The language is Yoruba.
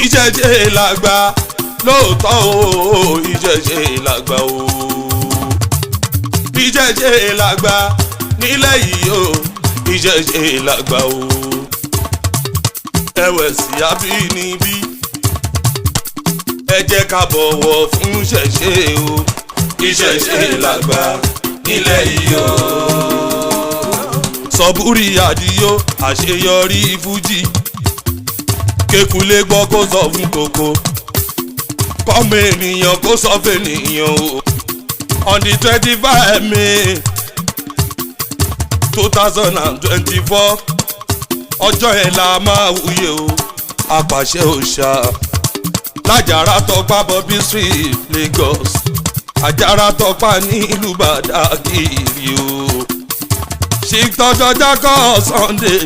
ìjẹ́jẹ́ làgbà lóòótọ́ o ìjẹ́jẹ́ làgbà o ìjẹ́jẹ́ làgbà nílẹ̀ yìí o ìjẹ́jẹ́ làgbà o ẹ̀wẹ̀ sí abínibí ẹ jẹ́ ká bọ̀wọ̀ fún ṣẹ̀ṣẹ̀ o ìṣẹ̀ṣẹ̀ làgbà nílẹ̀ yìí o. Sọ̀búrì àdìyó àṣeyọrí fújì kékulé gbọ́ kó sọ fún koko kọ́mọ ènìyàn kó sọ fènìyàn o. On the 25 May 2024 ọjọ́ yẹn la máa wúyè o apàṣẹ òòṣà lájàrá tọpá Bobby Street Lagos àjàrá tọpá nílùú Badagry o. ṣìtọ́jọ́ jákọ́ Sunday